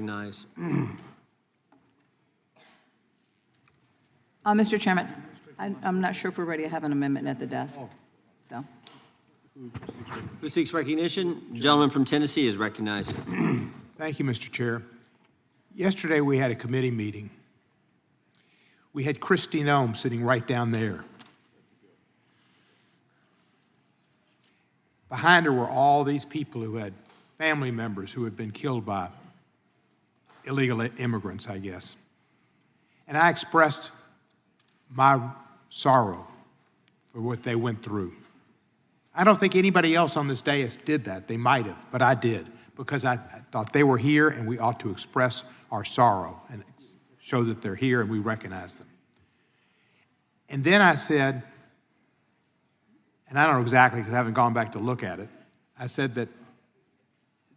recognized. Mr. Chairman, I'm not sure if we're ready to have an amendment at the desk. So, Who seeks recognition? The gentleman from Tennessee is recognized. Thank you, Mr. Chair. Yesterday, we had a committee meeting. We had Christy Nome sitting right down there. Behind her were all these people who had family members who had been killed by illegal immigrants, I guess. And I expressed my sorrow for what they went through. I don't think anybody else on this dais did that. They might have, but I did, because I thought they were here and we ought to express our sorrow and show that they're here and we recognize them. And then I said, and I don't know exactly because I haven't gone back to look at it, I said that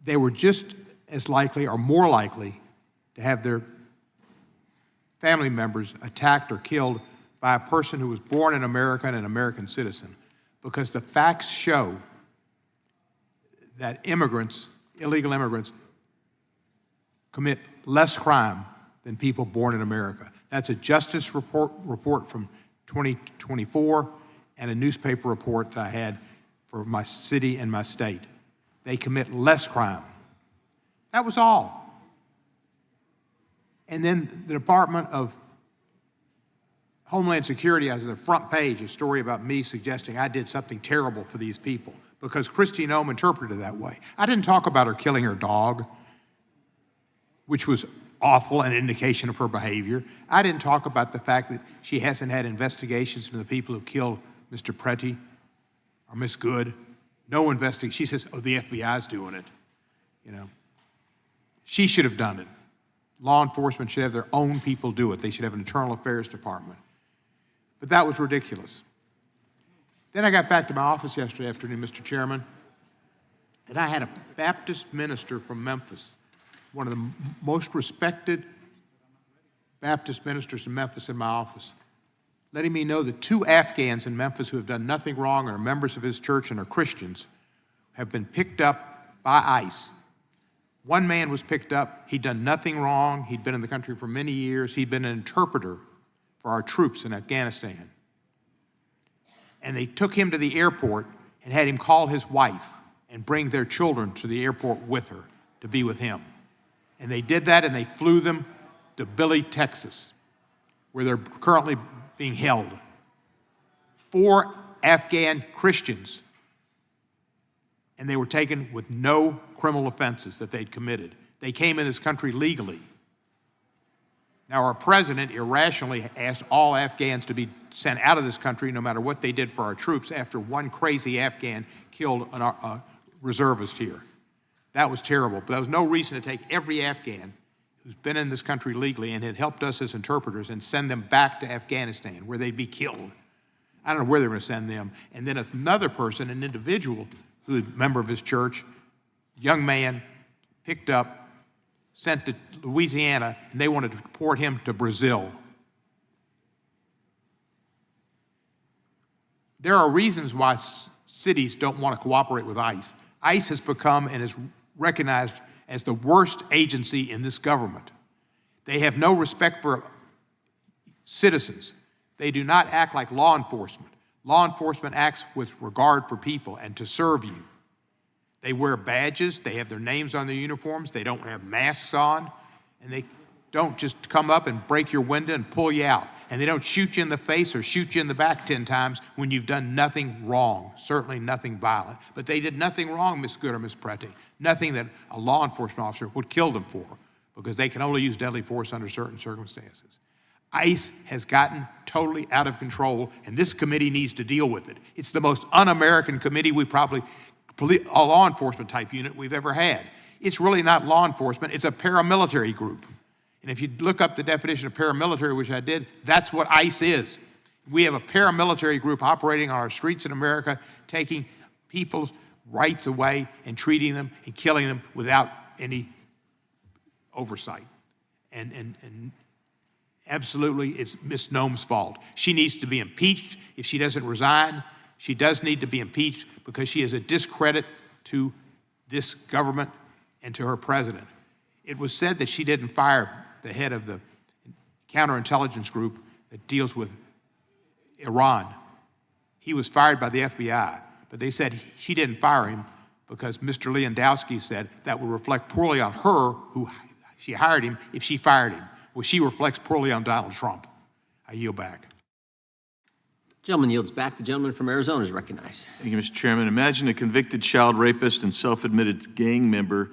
they were just as likely or more likely to have their family members attacked or killed by a person who was born in America and an American citizen, because the facts show that immigrants, illegal immigrants, commit less crime than people born in America. That's a justice report from 2024 and a newspaper report that I had for my city and my state. They commit less crime. That was all. And then the Department of Homeland Security has on the front page a story about me suggesting I did something terrible for these people because Christy Nome interpreted it that way. I didn't talk about her killing her dog, which was awful, an indication of her behavior. I didn't talk about the fact that she hasn't had investigations into the people who killed Mr. Pretty or Miss Good. No investigation. She says, oh, the FBI's doing it. You know, she should have done it. Law enforcement should have their own people do it. They should have an internal affairs department. But that was ridiculous. Then I got back to my office yesterday afternoon, Mr. Chairman, and I had a Baptist minister from Memphis, one of the most respected Baptist ministers in Memphis, in my office, letting me know that 2 Afghans in Memphis who have done nothing wrong and are members of his church and are Christians have been picked up by ICE. One man was picked up. He'd done nothing wrong. He'd been in the country for many years. He'd been an interpreter for our troops in Afghanistan. And they took him to the airport and had him call his wife and bring their children to the airport with her to be with him. And they did that, and they flew them to Billy, Texas, where they're currently being held. 4 Afghan Christians, and they were taken with no criminal offenses that they'd committed. They came in this country legally. Now, our president irrationally asked all Afghans to be sent out of this country no matter what they did for our troops after one crazy Afghan killed a reservist here. That was terrible, but there was no reason to take every Afghan who's been in this country legally and had helped us as interpreters and send them back to Afghanistan where they'd be killed. I don't know where they were going to send them. And then another person, an individual who was a member of his church, young man, picked up, sent to Louisiana, and they wanted to deport him to Brazil. There are reasons why cities don't want to cooperate with ICE. ICE has become and is recognized as the worst agency in this government. They have no respect for citizens. They do not act like law enforcement. Law enforcement acts with regard for people and to serve you. They wear badges, they have their names on their uniforms, they don't have masks on, and they don't just come up and break your window and pull you out. And they don't shoot you in the face or shoot you in the back 10 times when you've done nothing wrong, certainly nothing violent. But they did nothing wrong, Miss Good or Miss Pretty, nothing that a law enforcement officer would kill them for, because they can only use deadly force under certain circumstances. ICE has gotten totally out of control, and this committee needs to deal with it. It's the most un-American committee a law enforcement type unit we've ever had. It's really not law enforcement, it's a paramilitary group. And if you look up the definition of paramilitary, which I did, that's what ICE is. We have a paramilitary group operating on our streets in America, taking people's rights away and treating them and killing them without any oversight. And absolutely, it's Ms. Nome's fault. She needs to be impeached. If she doesn't resign, she does need to be impeached because she is a discredit to this government and to her president. It was said that she didn't fire the head of the counterintelligence group that deals with Iran. He was fired by the FBI, but they said she didn't fire him because Mr. Lewandowski said that would reflect poorly on her, who she hired him, if she fired him. Well, she reflects poorly on Donald Trump. I yield back. Gentleman yields back. The gentleman from Arizona is recognized. Thank you, Mr. Chairman. Imagine a convicted child rapist and self-admitted gang member